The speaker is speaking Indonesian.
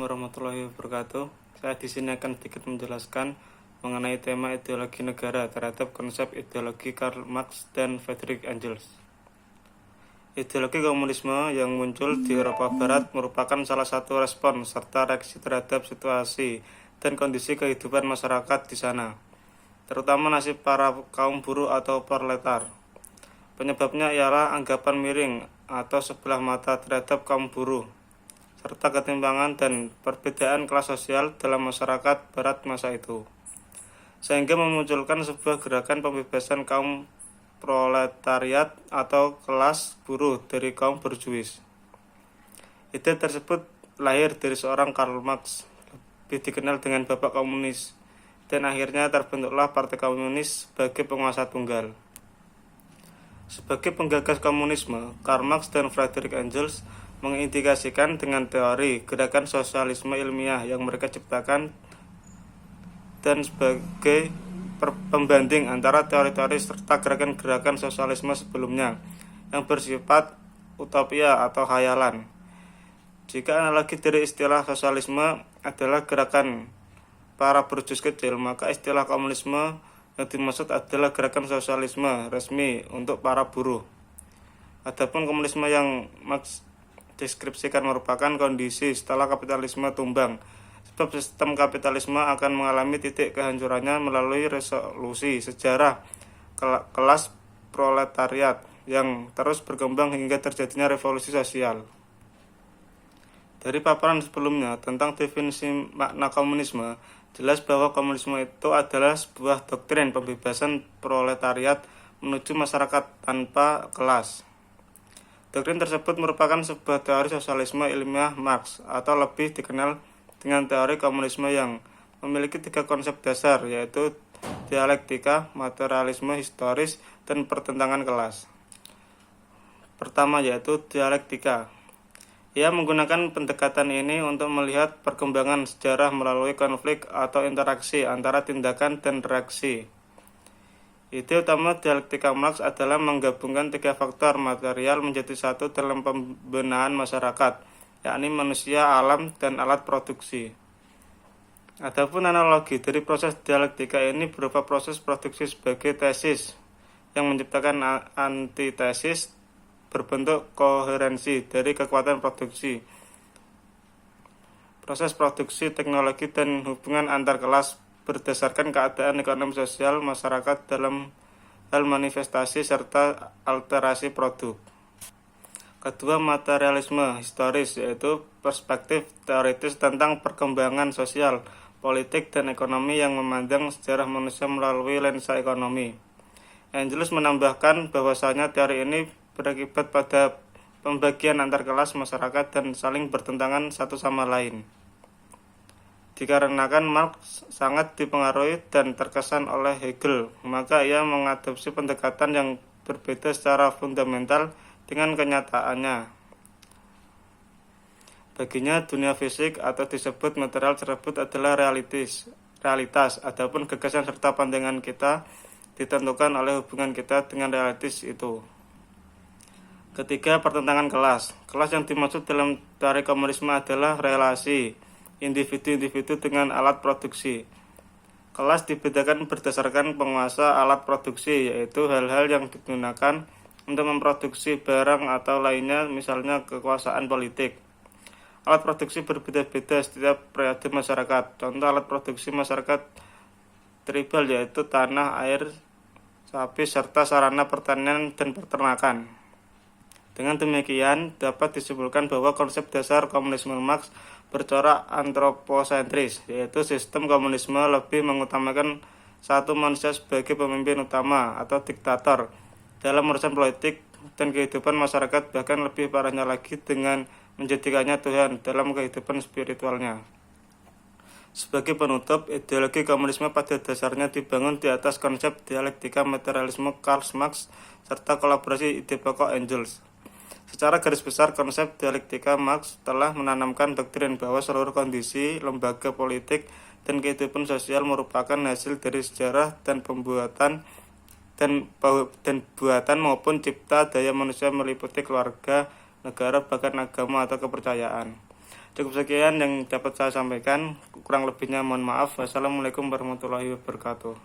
warahmatullahi wabarakatuh. Saya di sini akan sedikit menjelaskan mengenai tema ideologi negara terhadap konsep ideologi Karl Marx dan Friedrich Engels. Ideologi komunisme yang muncul di Eropa Barat merupakan salah satu respon serta reaksi terhadap situasi dan kondisi kehidupan masyarakat di sana, terutama nasib para kaum buruh atau proletar. Penyebabnya ialah anggapan miring atau sebelah mata terhadap kaum buruh, serta ketimpangan dan perbedaan kelas sosial dalam masyarakat barat masa itu, sehingga memunculkan sebuah gerakan pembebasan kaum proletariat atau kelas buruh dari kaum borjuis. Ide tersebut lahir dari seorang Karl Marx, lebih dikenal dengan Bapak Komunis, dan akhirnya terbentuklah Partai Komunis sebagai penguasa tunggal. Sebagai penggagas komunisme, Karl Marx dan Friedrich Engels mengindikasikan dengan teori gerakan sosialisme ilmiah yang mereka ciptakan dan sebagai pembanding antara teori-teori serta gerakan-gerakan sosialisme sebelumnya yang bersifat utopia atau khayalan. Jika analogi dari istilah sosialisme adalah gerakan para borjuis kecil, maka istilah komunisme yang dimaksud adalah gerakan sosialisme resmi untuk para buruh. Adapun komunisme yang Marx deskripsikan merupakan kondisi setelah kapitalisme tumbang, sebab sistem kapitalisme akan mengalami titik kehancurannya melalui resolusi sejarah kelas proletariat yang terus berkembang hingga terjadinya revolusi sosial. Dari paparan sebelumnya tentang definisi makna komunisme, jelas bahwa komunisme itu adalah sebuah doktrin pembebasan proletariat menuju masyarakat tanpa kelas. Doktrin tersebut merupakan sebuah teori sosialisme ilmiah Marx, atau lebih dikenal dengan teori komunisme yang memiliki 3 konsep dasar, yaitu dialektika, materialisme historis, dan pertentangan kelas. Pertama yaitu dialektika. Ia menggunakan pendekatan ini untuk melihat perkembangan sejarah melalui konflik atau interaksi antara tindakan dan reaksi. Ide utama dialektika Marx adalah menggabungkan 3 faktor material menjadi satu dalam pembenahan masyarakat, yakni manusia, alam, dan alat produksi. Adapun analogi dari proses dialektika ini berupa proses produksi sebagai tesis yang menciptakan antitesis berbentuk koherensi dari kekuatan produksi, proses produksi, teknologi, dan hubungan antar kelas berdasarkan keadaan ekonomi sosial masyarakat dalam hal manifestasi serta alterasi produk. Kedua, materialisme historis, yaitu perspektif teoritis tentang perkembangan sosial, politik, dan ekonomi yang memandang sejarah manusia melalui lensa ekonomi. Engels menambahkan bahwasanya teori ini berakibat pada pembagian antar kelas masyarakat dan saling bertentangan satu sama lain. Dikarenakan Marx sangat dipengaruhi dan terkesan oleh Hegel, maka ia mengadopsi pendekatan yang berbeda secara fundamental dengan kenyataannya. Baginya dunia fisik atau disebut material tersebut adalah realitas, adapun gagasan serta pandangan kita ditentukan oleh hubungan kita dengan realitas itu. Ketiga, pertentangan kelas. Kelas yang dimaksud dalam teori komunisme adalah relasi individu-individu dengan alat produksi. Kelas dibedakan berdasarkan penguasa alat produksi, yaitu hal-hal yang digunakan untuk memproduksi barang atau lainnya, misalnya kekuasaan politik. Alat produksi berbeda-beda setiap periode masyarakat. Contoh alat produksi masyarakat tribal yaitu tanah, air, sapi, serta sarana pertanian dan peternakan. Dengan demikian, dapat disimpulkan bahwa konsep dasar komunisme Marx bercorak antroposentris, yaitu sistem komunisme lebih mengutamakan satu manusia sebagai pemimpin utama atau diktator dalam urusan politik dan kehidupan masyarakat, bahkan lebih parahnya lagi dengan menjadikannya Tuhan dalam kehidupan spiritualnya. Sebagai penutup, ideologi komunisme pada dasarnya dibangun di atas konsep dialektika materialisme Karl Marx serta kolaborasi ide pokok Engels. Secara garis besar, konsep dialektika Marx telah menanamkan doktrin bahwa seluruh kondisi, lembaga politik, dan kehidupan sosial merupakan hasil dari sejarah dan buatan maupun cipta daya manusia meliputi keluarga, negara, bahkan agama atau kepercayaan. Cukup sekian yang dapat saya sampaikan. Kurang lebihnya mohon maaf. Wassalamualaikum warahmatullahi wabarakatuh.